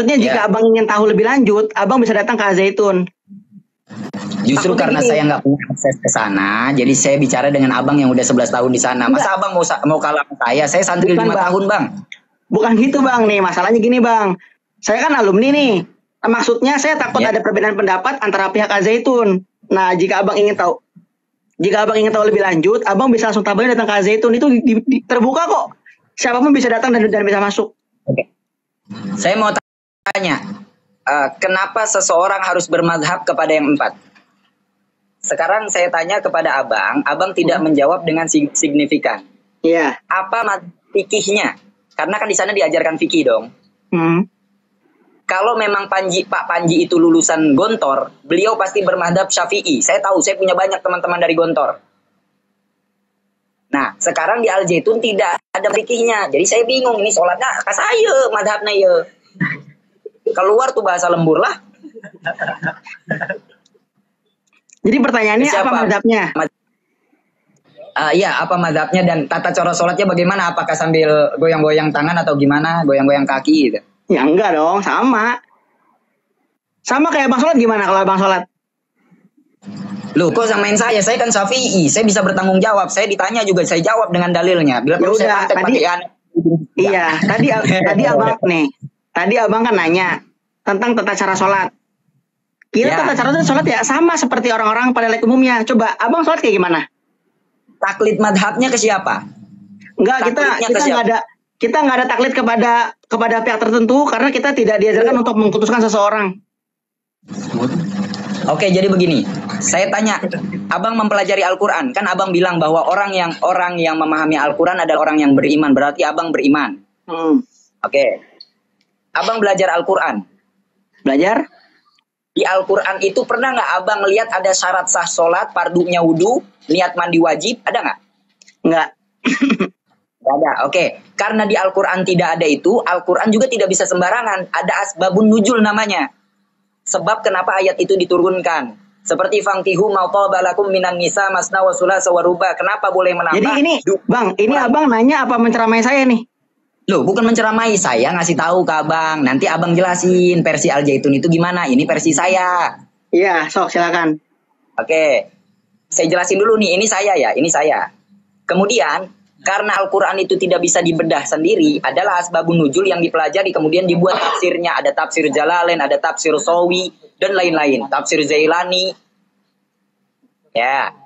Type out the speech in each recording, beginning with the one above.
Maksudnya jika abang ingin tahu lebih lanjut, abang bisa datang ke Al-Zaitun. Justru karena saya nggak punya akses ke sana, jadi saya bicara dengan abang yang udah 11 tahun di sana. Masa abang mau kalah sama saya santri 5 tahun bang. Bukan gitu bang, nih masalahnya gini bang. Saya kan alumni nih. Maksudnya saya takut ada perbedaan pendapat antara pihak Al-Zaitun. Nah, jika abang ingin tahu lebih lanjut, abang bisa langsung tabayun datang ke Al-Zaitun. Itu terbuka kok. Siapapun bisa datang dan bisa masuk. Oke. Saya mau tanya, kenapa seseorang harus bermadhab kepada yang 4? Sekarang saya tanya kepada abang tidak menjawab dengan signifikan. Iya. Apa fikihnya? Karena kan di sana diajarkan fikih dong. Kalau memang Pak Panji itu lulusan Gontor, beliau pasti bermadhab Syafi'i. Saya tahu, saya punya banyak teman-teman dari Gontor. Nah, sekarang di Al-Zaitun tidak ada fikihnya. Jadi saya bingung, ini sholatnya saya madhabnya ya. Keluar tuh bahasa lembur lah. Jadi pertanyaannya apa madhabnya? Iya, apa madhabnya dan tata cara sholatnya bagaimana? Apakah sambil goyang-goyang tangan atau gimana? Goyang-goyang kaki gitu? Ya enggak dong, sama. Sama kayak abang sholat gimana kalau abang sholat? Loh, kok samain saya? Saya kan Syafi'i, saya bisa bertanggung jawab. Saya ditanya juga, saya jawab dengan dalilnya. Bila perlu saya pakai iya, tadi abang kan nanya tentang tata cara sholat. Tata cara sholat ya sama seperti orang-orang pada like umumnya. Coba abang sholat kayak gimana? Taklid madhabnya ke siapa? Enggak, kita nggak ada taklid kepada pihak tertentu karena kita tidak diajarkan untuk memutuskan seseorang. Oke, jadi begini. Saya tanya, abang mempelajari Al-Quran, kan abang bilang bahwa orang yang memahami Al-Quran adalah orang yang beriman, berarti abang beriman. Oke. Abang belajar Al-Quran. Belajar? Di Al-Quran itu pernah nggak abang lihat ada syarat sah sholat, fardunya wudu, niat mandi wajib, ada nggak? Nggak. Nggak ada, oke. Karena di Al-Quran tidak ada itu, Al-Quran juga tidak bisa sembarangan. Ada asbabun nuzul namanya. Sebab kenapa ayat itu diturunkan. Seperti fangkihu ma taba lakum minan nisa masna wa sulasa wa ruba. Kenapa boleh menambah? Jadi ini, Bang, ini abang nanya apa menceramai saya nih? Loh, bukan menceramai, saya ngasih tahu ke abang. Nanti abang jelasin versi Al-Zaitun itu gimana. Ini versi saya. Iya, sok silakan. Oke. Saya jelasin dulu nih, ini saya ya, ini saya. Kemudian, karena Al-Quran itu tidak bisa dibedah sendiri, adalah asbabun nuzul yang dipelajari, kemudian dibuat tafsirnya. Ada tafsir Jalalain, ada tafsir Sawi, dan lain-lain. Tafsir Zailani. Ya.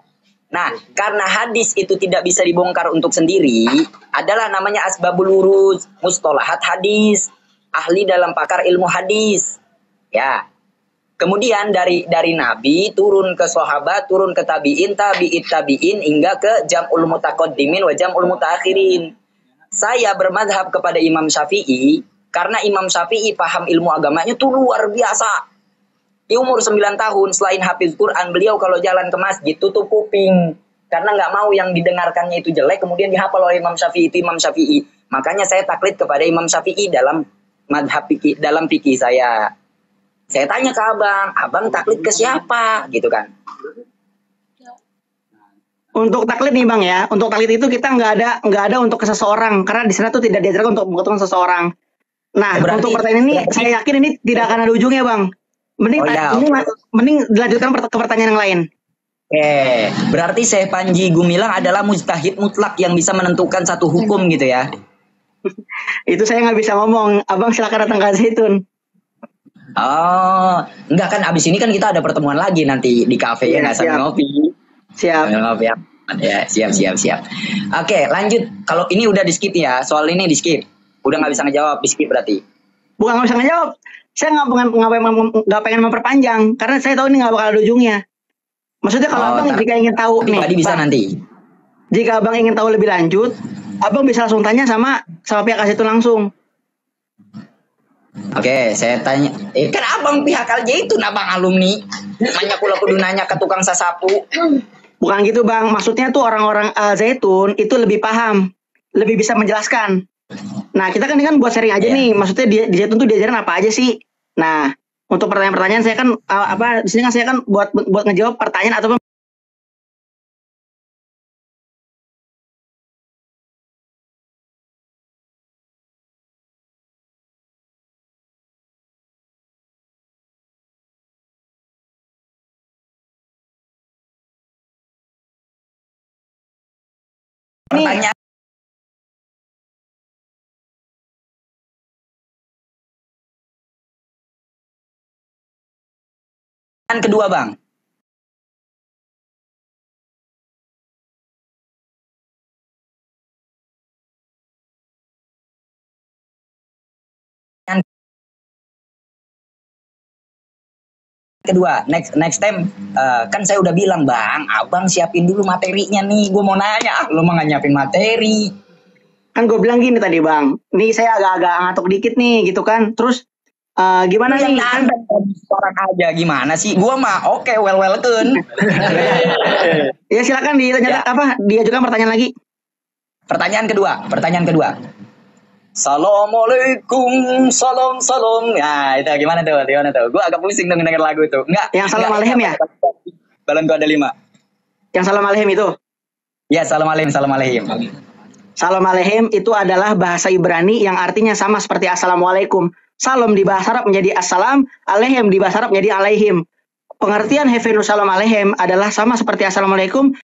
Nah, karena hadis itu tidak bisa dibongkar untuk sendiri, adalah namanya asbabul uruz, mustolahat hadis, ahli dalam pakar ilmu hadis. Ya. Kemudian dari Nabi turun ke sahabat, turun ke tabi'in, tabi'in hingga ke jam'ul mutaqaddimin wa jam'ul mutaakhirin. Saya bermadhab kepada Imam Syafi'i karena Imam Syafi'i paham ilmu agamanya tuh luar biasa. Di umur 9 tahun, selain hafiz Quran, beliau kalau jalan ke masjid tutup kuping. Karena nggak mau yang didengarkannya itu jelek, kemudian dihafal oleh Imam Syafi'i, itu Imam Syafi'i. Makanya saya taklid kepada Imam Syafi'i dalam madhab fikih, dalam fikih saya. Saya tanya ke abang taklid ke siapa? Gitu kan. Untuk taklid nih bang ya, untuk taklid itu kita nggak ada untuk ke seseorang. Karena di sana tuh tidak diajarkan untuk menguntungkan seseorang. Nah, untuk pertanyaan ini, saya yakin ini tidak akan ada ujungnya bang. Mending dilanjutkan ke pertanyaan yang lain. Berarti Syekh Panji Gumilang adalah mujtahid mutlak yang bisa menentukan satu hukum gitu ya? Itu saya nggak bisa ngomong. Abang silakan datang ke Zaitun. Oh, enggak kan abis ini kan kita ada pertemuan lagi nanti di kafe ya, nggak sambil ngopi. Siap. Ngopi ya, siap. Oke, lanjut. Kalau ini udah di skip ya, soal ini di skip. Udah nggak bisa ngejawab, di skip berarti. Bukan nggak bisa ngejawab. Saya nggak pengen memperpanjang karena saya tahu ini nggak bakal ada ujungnya. Maksudnya kalau abang jika ingin tahu nih, tadi bisa nanti. Jika abang ingin tahu lebih lanjut, abang bisa langsung tanya sama pihak Al-Zaitun langsung. Oke, saya tanya. Kan abang pihak Al-Zaitun, abang alumni. Banyak pula kudu nanya ke tukang sasapu. Bukan gitu bang, maksudnya tuh orang-orang Al-Zaitun itu lebih paham, lebih bisa menjelaskan. Nah, kita kan buat sharing aja nih. Maksudnya di Zaitun tuh diajarin apa aja sih? Nah, untuk pertanyaan-pertanyaan saya kan di sini kan saya kan buat ngejawab pertanyaan ataupun Pertanyaan kedua, Bang. Kedua, next time kan saya udah bilang, Bang, abang siapin dulu materinya nih. Gue mau nanya, lu mah nggak nyiapin materi. Kan gue bilang gini tadi bang, nih saya agak-agak ngantuk dikit nih gitu kan. Terus gimana nih? Kan Orang aja gimana sih? Gue mah oke, welcome. Ya silakan ditanya apa? Diajukan pertanyaan lagi. Pertanyaan kedua. Assalamualaikum, salam. Ya, itu gimana tuh? Gue agak pusing dong denger lagu itu. Enggak. Yang salam alaikum ya? Balon gua ada 5. Yang salam alaikum itu? Ya, salam alaikum. Salam alaikum itu adalah bahasa Ibrani yang artinya sama seperti assalamualaikum. Salam di bahasa Arab menjadi assalam, alaikum di bahasa Arab menjadi alaihim. Pengertian Hefenu salam alaikum adalah sama seperti assalamualaikum.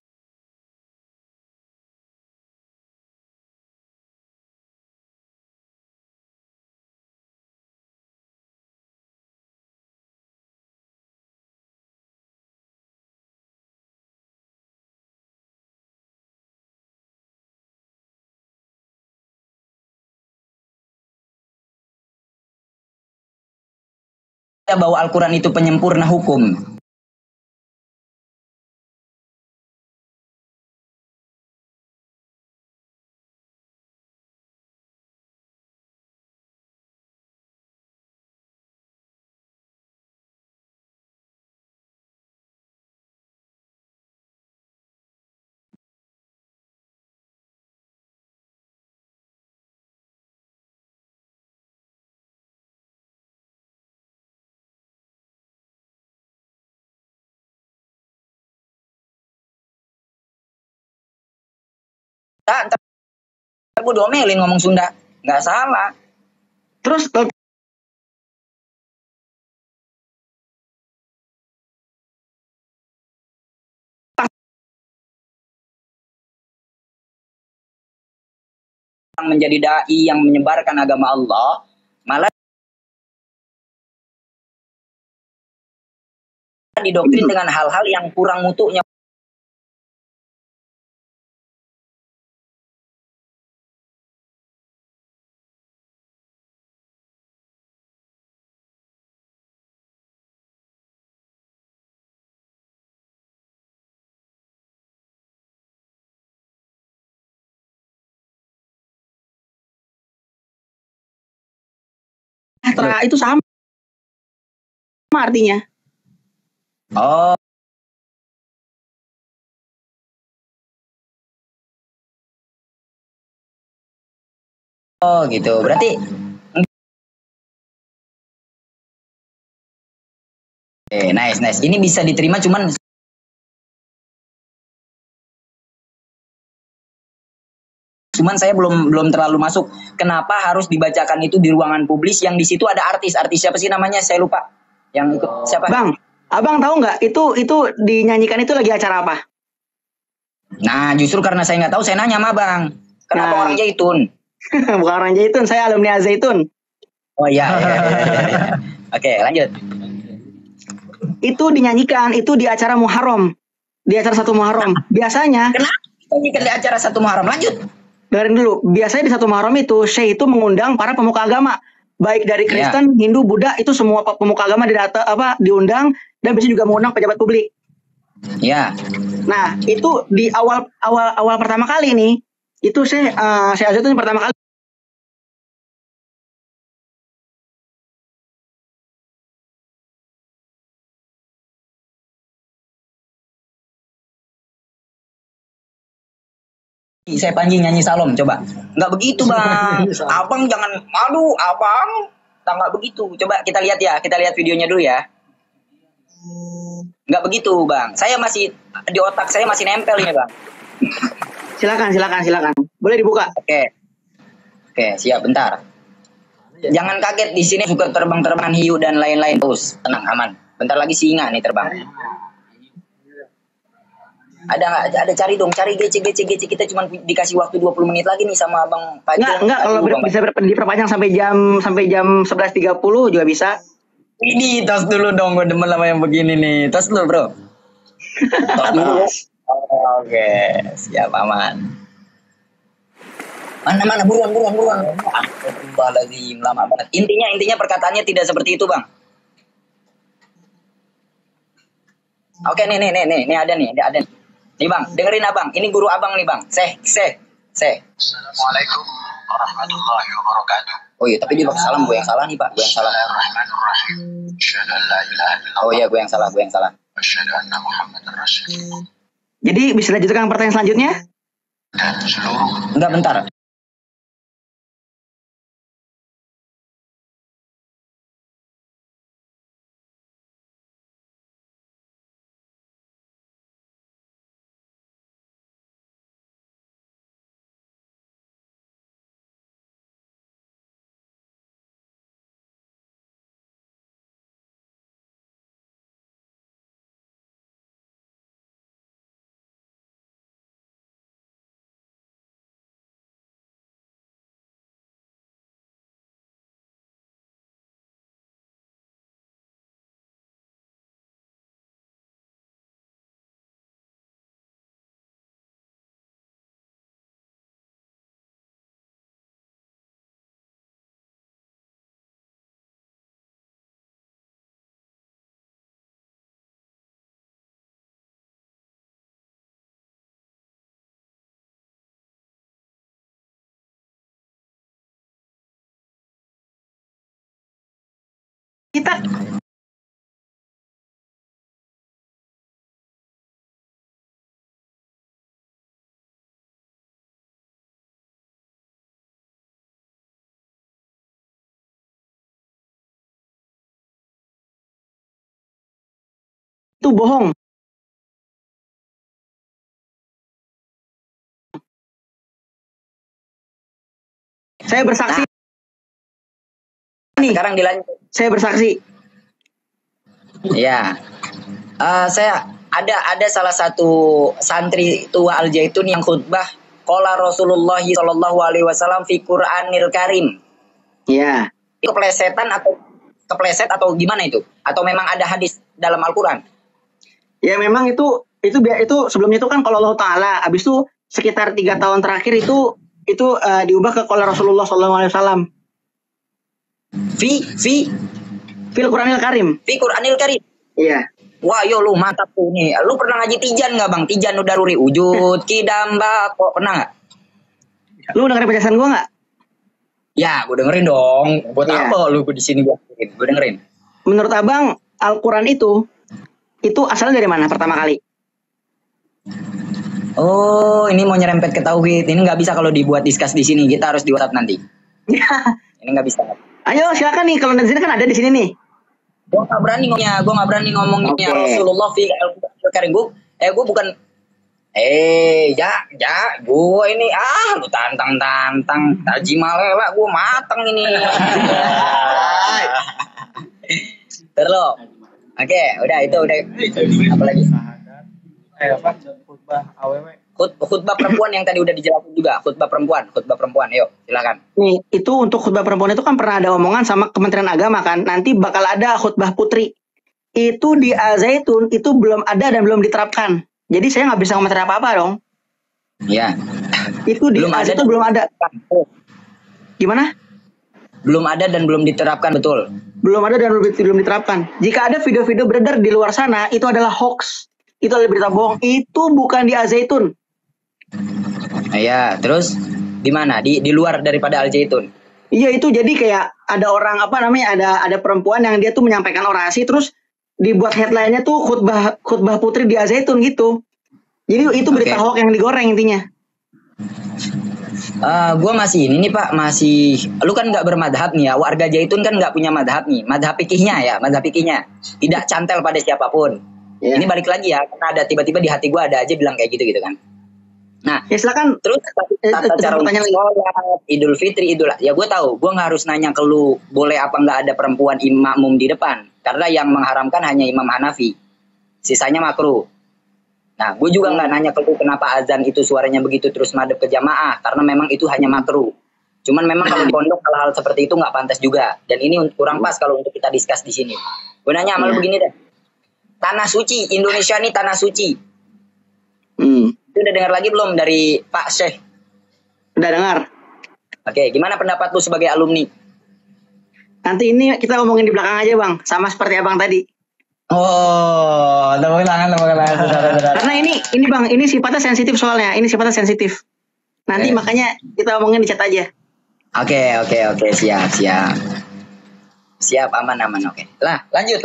Bahwa Al-Quran itu penyempurna hukum. Ntar gue domelin ngomong Sunda. Nggak salah. Terus menjadi dai yang menyebarkan agama Allah, malah didoktrin dengan hal-hal yang kurang mutunya. sejahtera itu sama artinya. Oh. Oh gitu. Berarti nice. Ini bisa diterima cuman saya belum terlalu masuk. Kenapa harus dibacakan itu di ruangan publis yang di situ ada artis siapa sih namanya? Saya lupa. Yang ikut siapa? Bang, abang tahu nggak itu dinyanyikan itu lagi acara apa? Nah, justru karena saya nggak tahu, saya nanya sama Bang. Kenapa orang Zaitun? Bukan orang Zaitun, saya alumni Zaitun. Oh iya. Oke, lanjut. Itu dinyanyikan itu di acara Muharram, di acara 1 Muharram. Biasanya. Kenapa dinyanyikan di acara 1 Muharram? Lanjut. Dengerin dulu. Biasanya di 1 Muharram itu Syekh itu mengundang para pemuka agama, baik dari Kristen, Hindu, Buddha, itu semua pemuka agama diundang, dan biasanya juga mengundang pejabat publik. Ya. Nah, itu di awal pertama kali nih, itu saya Zaitun pertama kali. Saya Panji nyanyi Salom, coba. Nggak begitu, Bang. Abang jangan, aduh, abang. Nggak begitu. Coba kita lihat ya, kita lihat videonya dulu ya. Nggak begitu, Bang. Saya masih, di otak saya masih nempel ini, Bang. Silakan. Boleh dibuka. Oke, siap, bentar. Jangan kaget, di sini suka terbang-terbangan hiu dan lain-lain. Terus, tenang, aman. Bentar lagi singa nih terbang. Ada nggak? Ada, cari dong, cari GC. Kita cuma dikasih waktu 20 menit lagi nih sama Bang Fajrul. Enggak, kalau bisa diperpanjang sampai jam 11.30 juga bisa. Ini tos dulu dong, gue demen sama yang begini nih. Tos dulu, Bro. Tos dulu. Oke, siap, aman. Mana buruan. Astagfirullahaladzim, lama banget. Intinya perkataannya tidak seperti itu, Bang. Oke, nih ada nih. Nih, Bang, dengerin Abang. Ini guru Abang nih, Bang. Seh. Assalamualaikum warahmatullahi wabarakatuh. Oh iya, tapi dia pakai salam, gue yang salah nih, Pak. Gue yang salah. Oh iya, gue yang salah. Jadi bisa lanjutkan pertanyaan selanjutnya? Dan seluruh Enggak, bentar. Kita itu bohong. Saya bersaksi. Nih, Sekarang dilanjut. saya bersaksi. Ya. Saya ada salah satu santri tua Al Zaitun yang khutbah qala Rasulullah sallallahu alaihi wasallam fi Qur'anil Karim. Iya. Itu kepleset atau gimana itu? Atau memang ada hadis dalam Al-Qur'an? Ya memang itu sebelumnya itu kan kalau Allah Taala, habis itu sekitar 3 tahun terakhir itu diubah ke qala Rasulullah sallallahu alaihi wasallam. Fil Qur'anil Karim. Fi Qur'anil Karim. Iya. Wah, yo lu mantap tuh nih. Lu pernah ngaji Tijan nggak, Bang? Tijan udah Daruri Wujud, Kidamba, kok pernah nggak? Lu dengerin penjelasan gua nggak? Ya, gue dengerin dong. Buat Iya. apa lu di sini gue dengerin? Menurut Abang, Al-Qur'an itu asalnya dari mana pertama kali? Oh, ini mau nyerempet ke tauhid. Ini nggak bisa kalau dibuat diskus di sini. Kita harus di WhatsApp nanti. Ini nggak bisa. Ayo silakan nih, kalau netizen kan ada di sini nih. Gue nggak berani ngomongnya. Oke. Rasulullah fi Al-Karim. Gue bukan. Gue ini lu tantang Taji Malela, gue mateng ini. Terus, oke, udah itu udah. Apa lagi? Khutbah perempuan yang tadi udah dijelasin juga. Khutbah perempuan. Yuk, silakan. Nih, itu untuk khutbah perempuan itu kan pernah ada omongan sama Kementerian Agama kan, nanti bakal ada khutbah putri. Itu di Al Zaitun itu belum ada dan belum diterapkan. Jadi saya nggak bisa komentar apa-apa dong. Ya. Itu di Al Zaitun belum ada. Gimana? Belum ada dan belum diterapkan, betul. Belum ada dan belum diterapkan. Jika ada video-video beredar di luar sana, itu adalah hoax. Itu adalah berita bohong. Itu bukan di Al Zaitun. Ya, terus di mana? Di luar daripada Al Zaitun. Iya, itu jadi kayak ada orang ada perempuan yang dia tuh menyampaikan orasi, terus dibuat headline-nya tuh khutbah putri di Al Zaitun gitu. Jadi itu berita hoax yang digoreng intinya. Gue masih ini nih Pak, lu kan nggak bermadhab nih ya, warga Zaitun kan nggak punya madhab nih, madhab fikihnya tidak cantel pada siapapun. Yeah. Ini balik lagi ya, karena ada tiba-tiba di hati gue ada aja bilang kayak gitu kan. Nah, ya silakan. Terus tata cara sholat, Idul Fitri, ya gue tahu, gue nggak harus nanya ke lu boleh apa nggak ada perempuan makmum di depan, karena yang mengharamkan hanya Imam Hanafi, sisanya makruh. Nah, gue juga nggak nanya ke lu kenapa azan itu suaranya begitu terus madep ke jamaah, karena memang itu hanya makruh. Cuman memang kalau di pondok hal-hal seperti itu nggak pantas juga. Dan ini kurang pas kalau untuk kita discuss di sini. Gue nanya sama lu begini deh. Tanah suci, Indonesia ini tanah suci. Itu udah dengar lagi belum dari Pak Syekh? Udah dengar. Oke, gimana pendapat lu sebagai alumni? Nanti ini kita ngomongin di belakang aja bang, sama seperti abang tadi. Oh, tepuk tangan. Saudara-saudara. Karena ini bang, ini sifatnya sensitif soalnya. Ini sifatnya sensitif. Nanti makanya kita ngomongin di chat aja. Oke, siap, aman, oke. Lah, lanjut.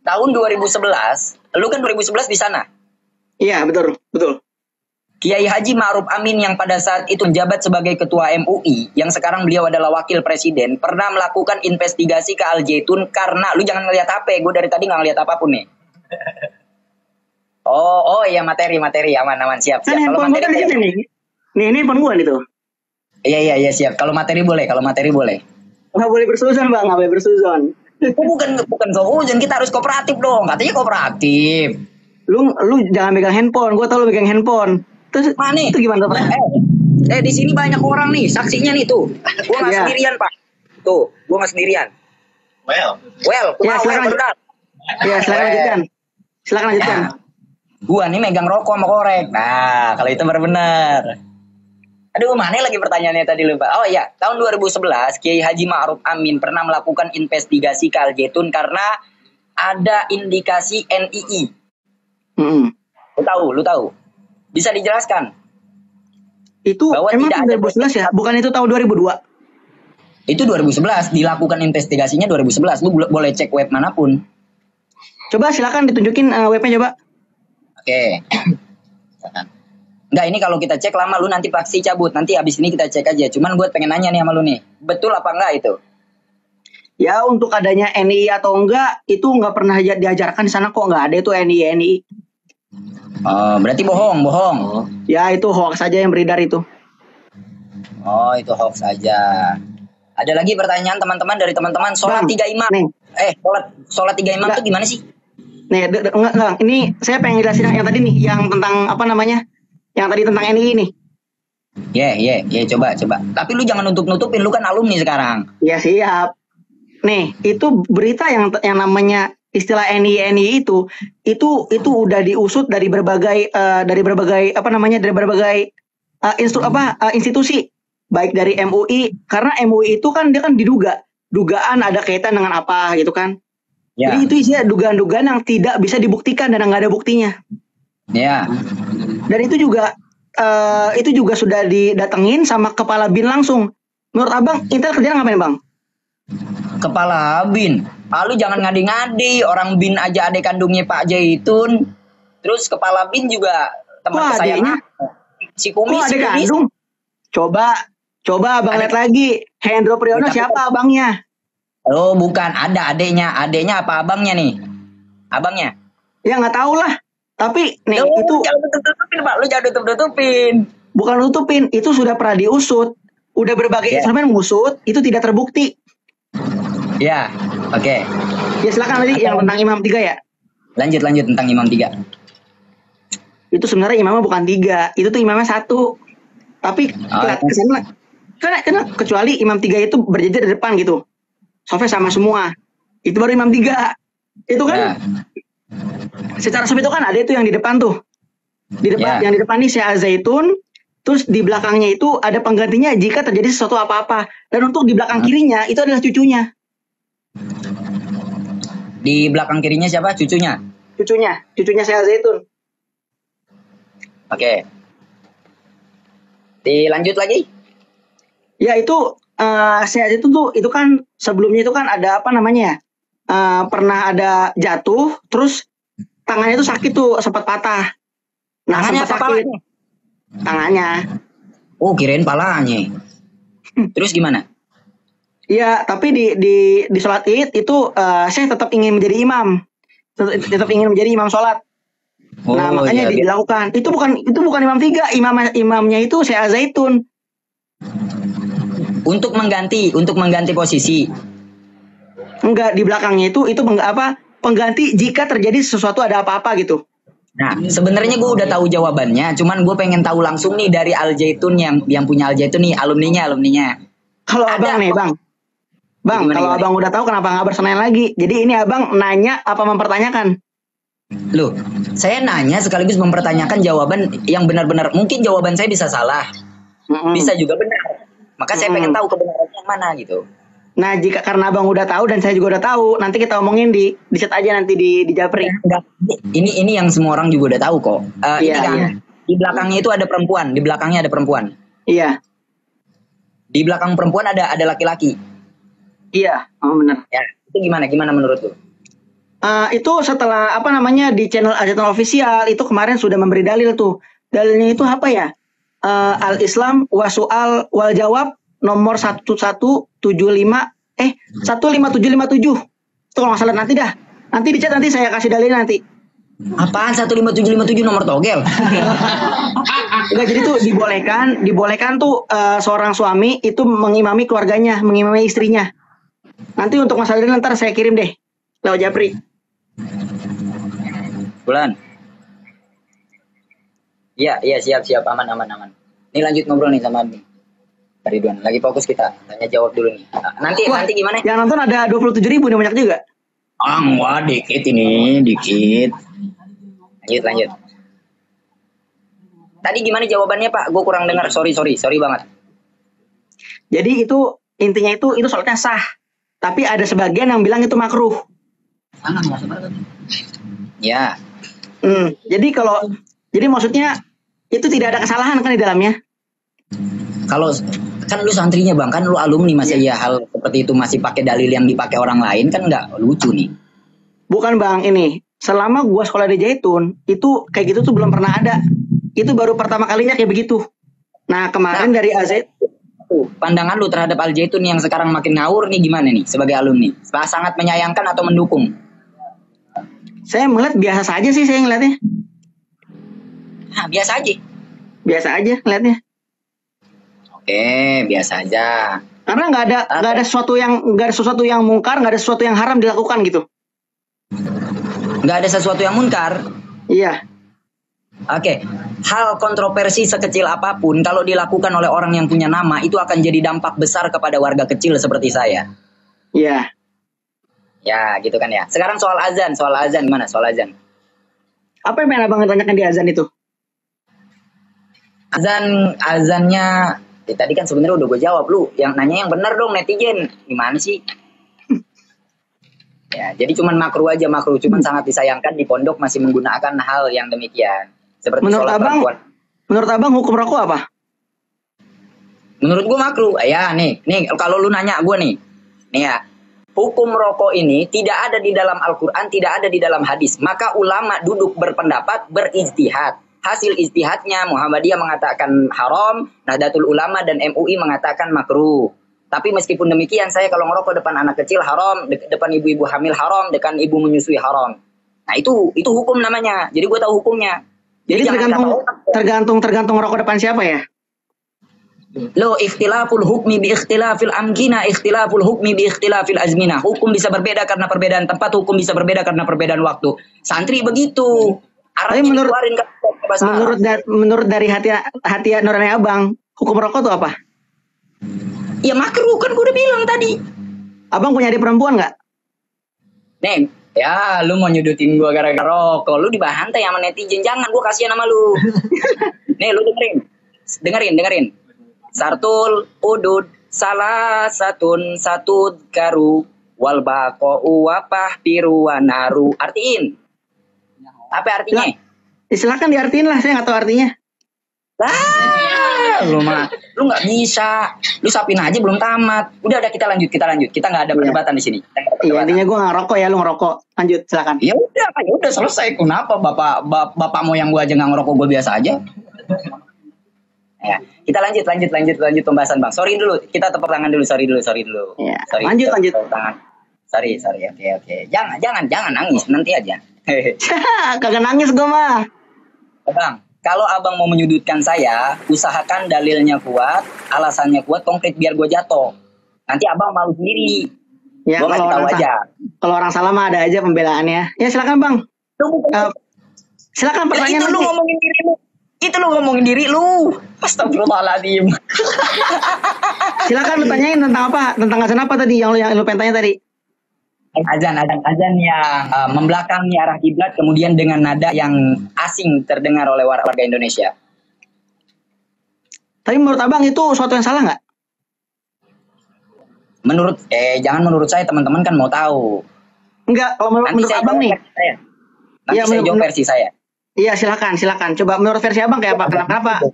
Tahun 2011, lu kan 2011 di sana. Iya, betul. Kiai Haji Ma'ruf Amin yang pada saat itu menjabat sebagai ketua MUI, yang sekarang beliau adalah wakil presiden, pernah melakukan investigasi ke Al Zaitun karena, lu jangan ngelihat HP, gue dari tadi nggak ngelihat apapun nih. Oh iya materi, aman, siap. Kan Kalau handphone gue materi kan di sini nih. Nih, ini handphone gue nih tuh. Iya siap. Kalau materi boleh. Nggak boleh bersuzon bang, nggak boleh bersuzon. Bukan seujon, kita harus kooperatif dong. Katanya kooperatif. Lu jangan megang handphone, gue tau lu megang handphone. Terus Mana nih? itu gimana Pak? Di sini banyak orang nih, saksinya nih tuh. Gua nggak Iya. sendirian Pak. Tuh, gua nggak sendirian. Well, Ya, silakan. benar. Ya, silakan lanjutkan. Gua nih megang rokok sama korek. Nah, kalau itu baru benar. Aduh, mana lagi pertanyaannya tadi lupa. Oh iya, tahun 2011 Kiai Haji Ma'ruf Amin pernah melakukan investigasi ke Al Zaitun karena ada indikasi NII. Lu tahu? Bisa dijelaskan? Itu Bahwa emang tidak ada 2011 ya? Bukan itu tahun 2002? Itu 2011, dilakukan investigasinya 2011. Lu boleh cek web manapun. Coba silakan ditunjukin webnya coba. Oke. Enggak, ini kalau kita cek lama lu nanti pasti cabut. Nanti abis ini kita cek aja. Cuman gue pengen nanya nih sama lu nih. Betul apa enggak itu? Ya untuk adanya NII atau enggak itu nggak pernah diajarkan di sana kok, nggak ada itu NII. Oh, berarti bohong. Ya itu hoax saja yang beredar itu. Oh, itu hoax aja. Ada lagi pertanyaan teman-teman dari teman-teman sholat Bang, 3 imam. nih. Sholat 3 imam Enggak. itu gimana sih? Nih, enggak. Ini saya pengen jelasin yang tadi nih, yang tentang apa namanya? Yang tadi tentang NII nih. Coba. Tapi lu jangan nutup-nutupin, lu kan alumni sekarang. Ya siap. Nih, itu berita yang namanya istilah NII itu udah diusut dari berbagai institusi, baik dari MUI, karena MUI itu kan dia kan dugaan ada kaitan dengan apa gitu kan. Ya. Jadi itu isinya dugaan-dugaan yang tidak bisa dibuktikan dan nggak ada buktinya. Ya. Dan itu juga sudah didatengin sama kepala BIN langsung. Menurut abang, Intel kerjanya ngapain bang? Kepala BIN. Lu jangan ngadi-ngadi, orang BIN aja adik kandungnya Pak Zaitun. Terus kepala BIN juga teman kesayangan si Kumi, Kok si ada Kumi. kandung? Coba abang lihat lagi. Hendro Priyono siapa abangnya? Oh, bukan, ada adeknya. Adeknya apa abangnya nih? Abangnya. Ya nggak tahu lah. Tapi nih itu Jangan tutup-tutupin, Pak. Lu jangan tutup-tutupin. bukan nutupin, itu sudah pernah diusut. Udah berbagai instrumen mengusut, itu tidak terbukti. Ya, oke. Ya silakan tadi yang tentang Imam 3 ya. Lanjut tentang Imam 3. Itu sebenarnya imamnya bukan 3, itu tuh imamnya 1. Tapi kesana, karena kecuali Imam 3 itu berjejer di depan gitu. Softnya sama semua. Itu baru Imam 3. Itu kan secara soft itu kan ada itu yang di depan tuh. Di depan yang di depan nih Syekh Al-Zaitun, terus di belakangnya itu ada penggantinya jika terjadi sesuatu apa-apa. Dan untuk di belakang kirinya itu adalah cucunya. Di belakang kirinya siapa? Cucunya Syekh Al-Zaitun. Oke. Dilanjut lagi? Ya itu Syekh Al-Zaitun tuh itu kan sebelumnya itu kan ada apa namanya ya? Pernah ada jatuh, terus tangannya itu sakit tuh, sempat patah. Nah, Tangannya sempat apa sakit. palanya? Tangannya. Oh, kirain palanya. Terus gimana? Iya, tapi di sholat Id itu Syekh tetap ingin menjadi imam. Tetap ingin menjadi imam sholat. Nah, makanya dilakukan. Itu bukan Imam 3, imamnya itu Syekh Al-Zaitun. Untuk mengganti posisi. Enggak, di belakangnya itu pengganti jika terjadi sesuatu ada apa-apa gitu. Nah, sebenarnya gue udah tahu jawabannya, cuman gue pengen tahu langsung nih dari Al Zaitun yang punya Al Zaitun nih, alumninya. Kalau Ada abang nih, kok. Bang. Bang, Gimana, kalau gimana? abang udah tahu kenapa nggak bersenayan lagi? Jadi ini abang nanya apa mempertanyakan? Loh, saya nanya sekaligus mempertanyakan jawaban yang benar-benar. Mungkin jawaban saya bisa salah, Mm-mm. bisa juga benar. Maka saya pengen tahu kebenarannya yang mana gitu. Nah, jika karena abang udah tahu dan saya juga udah tahu, nanti kita omongin di chat aja nanti di Japri. Enggak, ini yang semua orang juga udah tahu kok. Ini Iya, kan iya. di belakangnya itu ada perempuan, di belakangnya ada perempuan. Iya, Di belakang perempuan ada laki-laki. iya, benar. Ya, itu gimana menurut lu? Itu setelah apa namanya di channel Al Official itu kemarin sudah memberi dalil tuh. Dalilnya itu apa ya? Al Islam wasual wal jawab nomor 15757. Itu kalau nggak salah nanti dah. Nanti di chat nanti saya kasih dalil nanti. Apaan 15757 nomor togel? Enggak, jadi tuh dibolehkan tuh seorang suami itu mengimami keluarganya, mengimami istrinya. Nanti untuk masalah ini ntar saya kirim deh lewat Japri. Bulan. Iya siap aman. Ini lanjut ngobrol nih sama admin. Pak Ridwan, lagi fokus kita. Tanya jawab dulu nih. Nanti gimana? Yang nonton ada 27.000 nih, banyak juga. Wah dikit ini, dikit. Lanjut. Tadi gimana jawabannya Pak? Gue kurang dengar. Sorry banget. Jadi itu intinya itu soalnya sah. Tapi ada sebagian yang bilang itu makruh. Ya. Jadi maksudnya itu tidak ada kesalahan kan di dalamnya. Kalau kan lu santrinya Bang, kan lu alumni masa ya hal seperti itu masih pakai dalil yang dipakai orang lain kan nggak lucu nih. Bukan Bang, ini selama gua sekolah di Zaitun itu kayak gitu tuh belum pernah ada. Itu baru pertama kalinya kayak begitu. Nah kemarin dari AZ. Pandangan lu terhadap Al Zaitun yang sekarang makin ngawur nih gimana nih sebagai alumni? Sangat menyayangkan atau mendukung? Saya melihat biasa saja sih saya ngeliatnya. Nah, biasa aja. Biasa aja ngeliatnya. Oke, biasa aja. Karena nggak ada sesuatu yang mungkar, nggak ada sesuatu yang haram dilakukan gitu. Nggak ada sesuatu yang munkar. Iya. Oke, hal kontroversi sekecil apapun kalau dilakukan oleh orang yang punya nama itu akan jadi dampak besar kepada warga kecil seperti saya. Iya. Ya, gitu kan ya. Sekarang soal azan gimana? Soal azan. Apa yang pengen abang tanyakan di azan itu? Azannya tadi kan sebenarnya udah gue jawab, lu yang nanya yang benar dong netizen. Gimana sih? Ya, jadi cuman makruh, cuman sangat disayangkan di pondok masih menggunakan hal yang demikian. Seperti sholat perempuan. Menurut abang hukum rokok apa? Menurut gue makruh. Ya nih kalau lu nanya gue nih ya, hukum rokok ini tidak ada di dalam Al-Quran, tidak ada di dalam hadis. Maka ulama duduk berpendapat, berijtihad. Hasil ijtihadnya Muhammadiyah mengatakan haram, Nahdlatul Ulama dan MUI mengatakan makruh. Tapi meskipun demikian, saya kalau ngerokok depan anak kecil haram, depan ibu-ibu hamil haram, depan ibu menyusui haram. Nah itu hukum namanya. Jadi gue tahu hukumnya. Jadi tergantung rokok depan siapa ya? Lo ikhtilaful hukmi bi ikhtilafil amkina, ikhtilaful hukmi bi ikhtilafil azmina. Hukum bisa berbeda karena perbedaan tempat, hukum bisa berbeda karena perbedaan waktu. Santri begitu. Tapi menurut dari hati nurani abang, hukum rokok itu apa? Ya makruh kan gue udah bilang tadi. Abang punya adik perempuan nggak? Nih, ya lu mau nyudutin gue gara-gara rokok, lu dibantai sama netizen, jangan, gue kasihan sama lu. Nih lu dengerin. Sartul udud salah satu karu wal bako uwapah piru wanaru. Artiin. Apa artinya? Silakan diartiin lah, saya nggak tahu artinya. Lu nggak bisa. Lu sapin aja belum tamat. Udah kita lanjut. Kita nggak ada perdebatan di sini. Iya, intinya gue nggak rokok ya, lu ngerokok. Lanjut, silakan. Ya udah selesai. Kenapa bapak moyang gue aja nggak ngerokok, gue biasa aja. Ya, kita lanjut pembahasan Bang. Sorry dulu, kita tepuk tangan dulu. Sorry dulu. Ya, Sorry, lanjut. Tangan. Sorry. Oke. Jangan nangis, nanti aja. Kagak nangis gue mah. Bang, kalau abang mau menyudutkan saya, usahakan dalilnya kuat, alasannya kuat, konkret biar gue jatuh. Nanti abang malu sendiri. Ya, Gue ngasih tahu aja. Kalau orang salah mah ada aja pembelaannya. Ya silakan Bang. Silakan Ya, pertanyaan itu lu nanti. ngomongin diri lu. Itu lu ngomongin diri lu. Astagfirullahaladzim. Silakan lu tanyain tentang apa? Tentang azan apa tadi yang lu pengen tanya tadi? Azan yang membelakangi arah kiblat kemudian dengan nada yang asing terdengar oleh warga Indonesia. Tapi menurut Abang itu suatu yang salah nggak? Jangan menurut saya, teman-teman kan mau tahu. Enggak, kalau menurut saya Abang jawab nih. versi saya. Nanti Iya, saya jawab menurut- versi saya. Iya, silakan. Coba menurut versi Abang kayak apa? Kenapa? Kan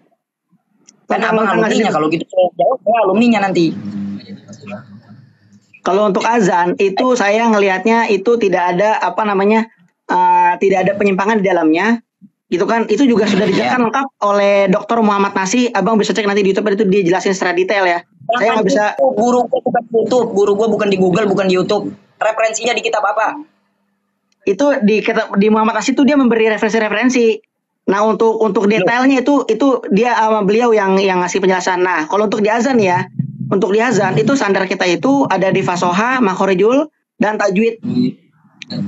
Tentang- abang tentang azan alumninya, itu. kalau gitu saya jawab saya alumninya nanti. Kalau untuk azan itu saya ngelihatnya itu tidak ada tidak ada penyimpangan di dalamnya. Gitu kan, itu juga sudah dijelaskan lengkap oleh Dr. Muhammad Nasi. Abang bisa cek nanti di YouTube, itu dia jelasin secara detail ya. Saya nggak bisa. Guru gua bukan di YouTube, guru gua bukan di Google, bukan di YouTube. Referensinya di kitab apa? Itu di Muhammad Nasi itu dia memberi referensi. Nah untuk detailnya itu dia beliau yang ngasih penjelasan. Nah kalau untuk di azan ya, untuk di azan itu standar kita itu ada di fasoha, makhorijul, dan tajwid.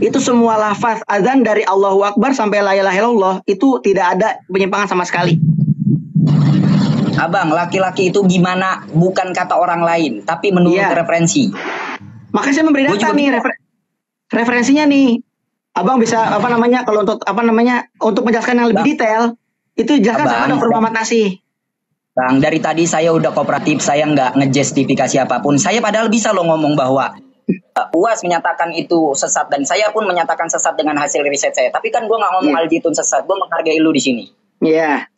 Itu semua lafaz azan dari Allahu Akbar sampai la ilaha illallah itu tidak ada penyimpangan sama sekali. Abang, laki-laki itu gimana? Bukan kata orang lain, tapi menurut Iya. referensi. Makanya saya memberi Gua data juga nih bisa. referensinya nih. Abang bisa kalau untuk menjelaskan yang lebih Bang. detail itu jelaskan sama Abang. Dr. Muhammad Nasi. Bang, dari tadi saya udah kooperatif, saya nggak ngejustifikasi apapun. Saya padahal bisa loh ngomong bahwa UAS menyatakan itu sesat dan saya pun menyatakan sesat dengan hasil riset saya. Tapi kan gue nggak ngomong Iya. Aljitun sesat, gue menghargai lu di sini. Iya.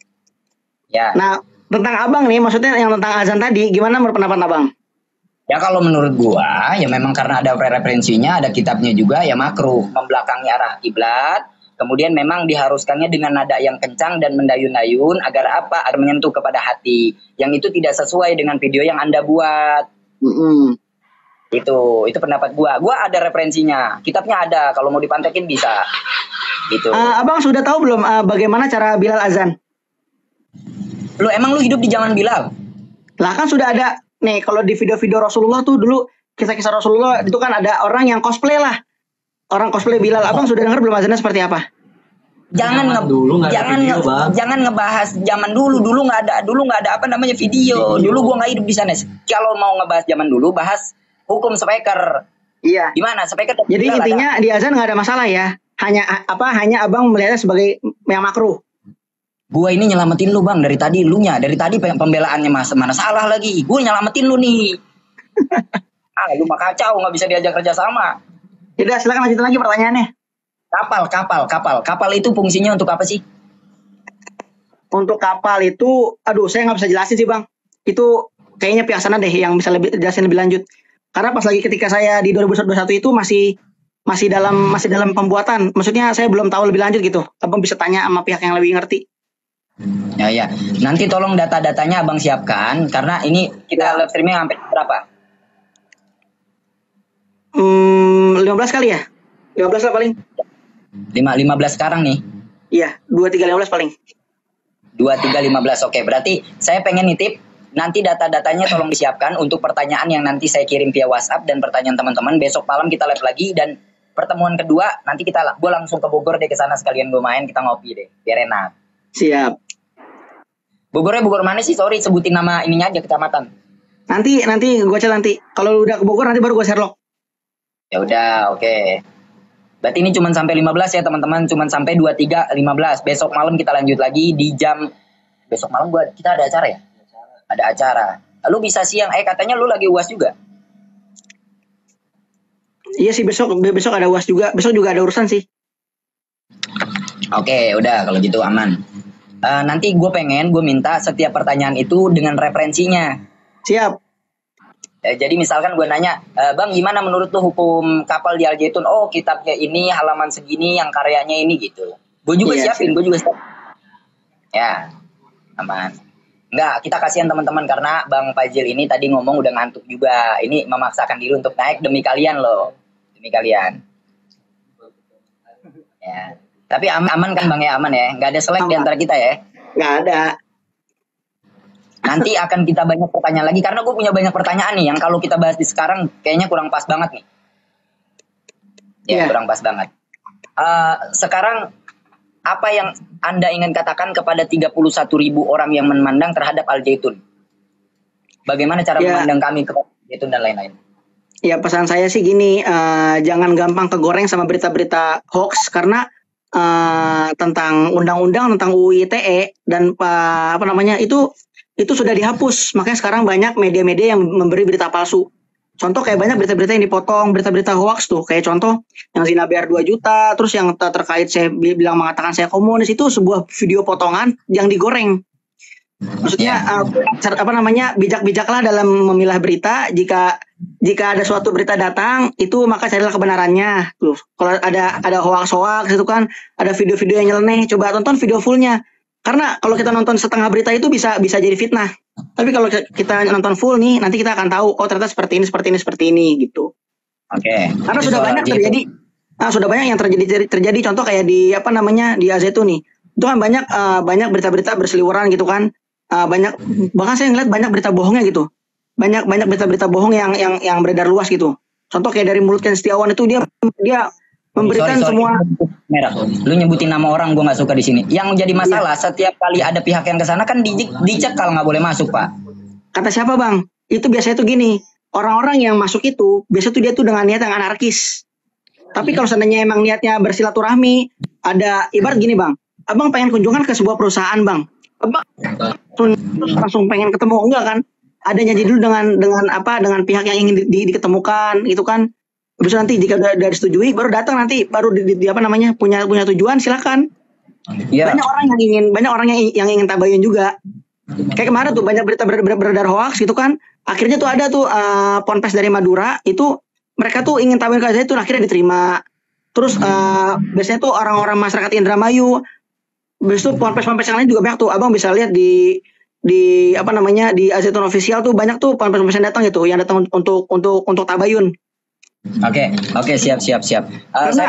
Ya. Nah tentang Abang nih, maksudnya yang tentang azan tadi, gimana menurut pendapat Abang? Ya kalau menurut gua ya memang karena ada referensinya, ada kitabnya juga, ya makruh membelakangi arah kiblat. Kemudian memang diharuskannya dengan nada yang kencang dan mendayun-dayun agar apa? Agar menyentuh kepada hati. Yang itu tidak sesuai dengan video yang Anda buat. Mm-mm. Itu pendapat gua. Gua ada referensinya. Kitabnya ada, kalau mau dipantekin bisa. Gitu. Abang sudah tahu belum bagaimana cara Bilal azan? Emang lu hidup di zaman Bilal? Lah kan sudah ada nih, kalau di video-video Rasulullah tuh dulu, kisah-kisah Rasulullah itu kan ada orang yang cosplay lah. Orang cosplay Bilal. Abang sudah dengar belum azannya seperti apa? Jangan Zaman dulu nggak ada video, Bang. jangan ngebahas zaman dulu nggak ada apa namanya video. Dulu gua nggak hidup di sana. Kalau mau ngebahas zaman dulu, bahas hukum speaker. Iya. Gimana speaker? Jadi intinya di azan nggak ada masalah ya. Hanya Abang melihatnya sebagai yang makruh. Gua ini nyelamatin lu bang dari tadi pembelaannya mana salah lagi. Gua nyelamatin lu nih. Lu mah kacau, nggak bisa diajak kerja sama. Yaudah, silakan lanjutin lagi pertanyaannya. Kapal itu fungsinya untuk apa sih? Untuk kapal itu, saya nggak bisa jelasin sih bang. Itu kayaknya pihak sana deh yang bisa jelasin lebih lanjut. Karena pas lagi ketika saya di 2021 itu masih dalam pembuatan. Maksudnya saya belum tahu lebih lanjut gitu. Abang bisa tanya sama pihak yang lebih ngerti. Ya. Nanti tolong data-datanya abang siapkan karena ini kita live streaming sampai berapa? 15 kali ya? 15 lah paling. 15 sekarang nih. Iya, 23-15 paling. 23-15. Oke, berarti saya pengen nitip nanti data-datanya tolong disiapkan untuk pertanyaan yang nanti saya kirim via WhatsApp dan pertanyaan teman-teman. Besok malam kita live lagi dan pertemuan kedua nanti gue langsung ke Bogor deh, ke sana sekalian gue main, kita ngopi deh biar enak. Siap. Bogor mana sih? Sorry, sebutin nama ininya aja, kecamatan. Nanti gue cek nanti. Kalau udah ke Bogor nanti baru gue Sherlock. Ya udah, oke. Berarti ini cuma sampai 15 ya teman-teman, cuma sampai 23-15. Besok malam kita lanjut lagi di jam besok malam kita ada acara ya? Ada acara. Lu bisa siang, katanya lu lagi UAS juga. Iya sih, besok ada UAS juga. Besok juga ada urusan sih. Oke, udah kalau gitu aman. Nanti gue minta setiap pertanyaan itu dengan referensinya. Siap. Jadi misalkan gue nanya, bang gimana menurut lu hukum kapal di Al-Zaitun? Oh kitabnya ini, halaman segini, yang karyanya ini gitu. Gue juga siapin. Ya, aman. Enggak, kita kasihan teman-teman karena Bang Fajil ini tadi ngomong udah ngantuk juga. Ini memaksakan diri untuk naik demi kalian loh. Demi kalian. Ya. Tapi aman kan Bang ya? Aman ya? Nggak ada selek di antara kita ya? Nggak ada. Nanti akan kita banyak pertanyaan lagi. Karena gue punya banyak pertanyaan nih. Yang kalau kita bahas di sekarang kayaknya kurang pas banget nih. Ya, Iya. kurang pas banget. Sekarang apa yang Anda ingin katakan kepada 31.000 orang yang memandang terhadap Al Zaitun? Bagaimana cara Ya. memandang kami kepada Al Zaitun dan lain-lain? Ya pesan saya sih gini, jangan gampang kegoreng sama berita-berita hoax karena tentang undang-undang tentang UU ITE dan apa namanya itu sudah dihapus. Makanya sekarang banyak media-media yang memberi berita palsu. Contoh kayak banyak berita-berita yang dipotong, berita-berita hoax tuh. Kayak contoh yang zina bayar 2 juta, terus yang terkait saya bilang mengatakan saya komunis itu sebuah video potongan yang digoreng. Maksudnya apa namanya bijak-bijaklah dalam memilah berita. Jika ada suatu berita datang itu maka carilah kebenarannya. Tuh, kalau ada hoax itu kan ada video-video yang nyeleneh, coba tonton video fullnya. Karena kalau kita nonton setengah berita itu bisa jadi fitnah. Tapi kalau kita nonton full nih, nanti kita akan tahu oh ternyata seperti ini gitu. Oke. Karena Itu sudah soal banyak Al Zaitun. terjadi, sudah banyak yang terjadi contoh kayak di apa namanya di Al Zaitun nih. Itu kan banyak berita-berita berseliweran gitu kan. Banyak bahkan saya ngeliat banyak berita bohongnya gitu. Banyak berita-berita bohong yang beredar luas gitu. Contoh kayak dari mulut Ken Setiawan itu dia memberikan Sorry. semua. Merah. Lu nyebutin nama orang, gue nggak suka di sini. Yang jadi masalah setiap kali ada pihak yang kesana kan dicekal, nggak boleh masuk, Pak. Kata siapa bang? Itu biasanya tuh gini. Orang-orang yang masuk itu biasa tuh dia tuh dengan niat yang anarkis. Tapi kalau seandainya emang niatnya bersilaturahmi, ada ibarat gini bang. Abang pengen kunjungan ke sebuah perusahaan bang. Abang langsung pengen ketemu enggak kan? Ada janji dulu dengan pihak yang ingin diketemukan gitu kan. Habis itu nanti jika udah disetujui baru datang nanti baru apa namanya punya tujuan silakan. Iya. Banyak orang yang ingin tabayun juga. Kayak kemarin tuh banyak berita beredar hoax gitu kan. Akhirnya tuh ada tuh ponpes dari Madura itu mereka tuh ingin tabayun ke itu akhirnya diterima. Terus biasanya tuh orang-orang masyarakat Indramayu. Habis itu ponpes yang lain juga banyak tuh. Abang bisa lihat di apa namanya di Al Zaitun official tuh banyak tuh ponpes yang datang gitu yang datang untuk tabayun. Oke, siap. Saya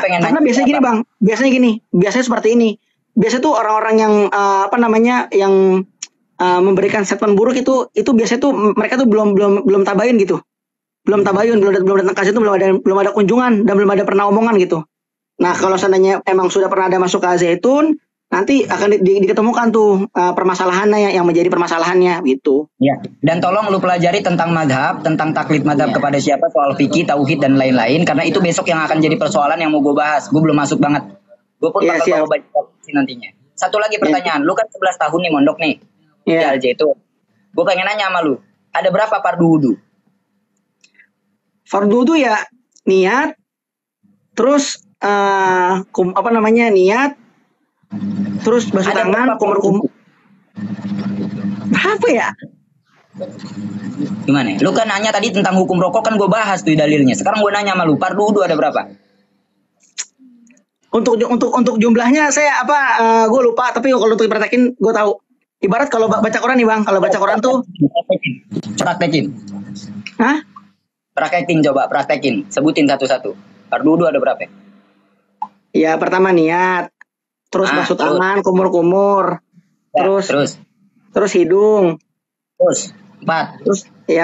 pengen Karena nanya, biasanya gini bang, biasanya seperti ini. Biasanya tuh orang-orang yang apa namanya yang memberikan statement buruk itu biasanya tuh mereka tuh belum tabayun gitu, belum datang ke situ, belum ada kunjungan dan belum ada pernah omongan gitu. Nah kalau seandainya emang sudah pernah ada masuk ke Al Zaitun, nanti akan diketemukan tuh permasalahannya yang menjadi permasalahannya gitu. Ya, dan tolong lu pelajari tentang madhab, tentang taklid madhab Iya. kepada siapa, soal fikih, tauhid dan lain-lain. Karena itu besok yang akan jadi persoalan yang mau gue bahas. Gue belum masuk banget. Gue pun Iya, bakal siap. bawa baca nantinya. Satu lagi pertanyaan, lu kan 11 tahun nih mondok nih di Iya. Al Zaitun. Gue pengen nanya sama lu, ada berapa fardu wudu? Fardu itu ya niat, terus apa namanya niat, terus basuh Ada tangan, berapa kumur-kumur. Apa ya? Gimana? Lu kan nanya tadi tentang hukum rokok, kan gue bahas tuh dalilnya. Sekarang gue nanya sama lu, fardu wudu ada berapa? Untuk jumlahnya saya gue lupa, tapi kalau untuk dipraktekin gue tahu. Ibarat kalau baca Quran nih bang, kalau baca Quran tuh, Praktekin. hah? Praktekin. Sebutin satu-satu. Fardu wudu ada berapa? Ya pertama niat, terus basuh terus. tangan, kumur-kumur, Ya, terus hidung, Terus 4,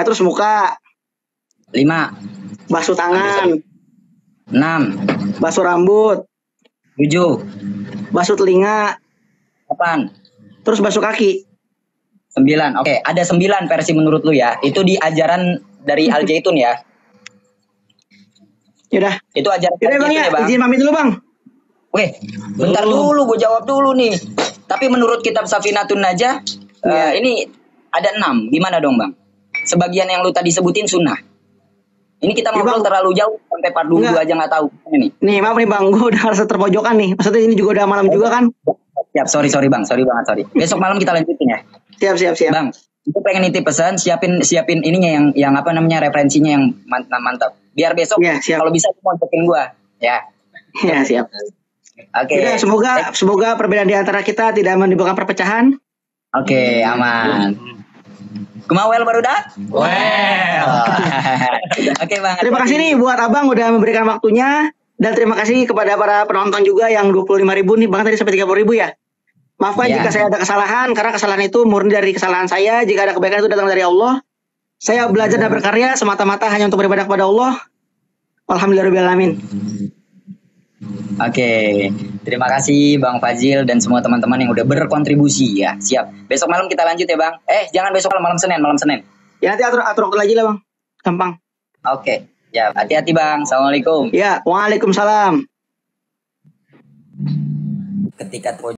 terus muka, 5, basuh tangan, 6, basuh rambut, 7, basuh telinga, 8, terus basuh kaki. 9. Oke, ada 9 versi menurut lu ya. Itu di ajaran dari Al Zaitun ya. Yaudah, Itu ajaran Al bang Zaitun ya, ya, Bang. izin pamit dulu bang. Oke, bentar dulu, gue jawab dulu nih. Tapi menurut kitab Safinatun Najah, Iya. ini ada 6. Gimana dong, Bang? Sebagian yang lu tadi sebutin sunnah. Ini kita Iya, ngobrol Bang. terlalu jauh, sampai fardu wudu Enggak. aja nggak tahu. Ini. Nih maaf nih bang, gue udah rasa terpojokan nih. Maksudnya ini juga udah malam juga kan? Siap, sorry Bang, sorry banget. Besok malam kita lanjutin ya. Siap. Bang, aku pengen nitip pesan, siapin ininya yang apa namanya referensinya yang mantap. Biar besok Iya, siap. kalau bisa mau cekin gua, ya. Ya siap. Oke. Yaudah, semoga perbedaan di antara kita tidak menimbulkan perpecahan. Oke, aman. Kumawel baru dah? Oke, Bang. Terima kasih nih buat abang udah memberikan waktunya. Dan terima kasih kepada para penonton juga yang 25.000 nih bang tadi sampai 30.000 ya. Maafkan Ya. jika saya ada kesalahan, karena kesalahan itu murni dari kesalahan saya. Jika ada kebaikan itu datang dari Allah. Saya belajar dan berkarya semata-mata hanya untuk beribadah kepada Allah. Alhamdulillahirobbilalamin. Oke, terima kasih Bang Fazil dan semua teman-teman yang udah berkontribusi ya. Siap. Besok malam kita lanjut ya Bang. Jangan besok malam, malam Senin. Ya nanti atur waktu lagi lah bang. Gampang. Oke. Ya, hati-hati Bang. Assalamualaikum. Ya, waalaikumsalam. Ketika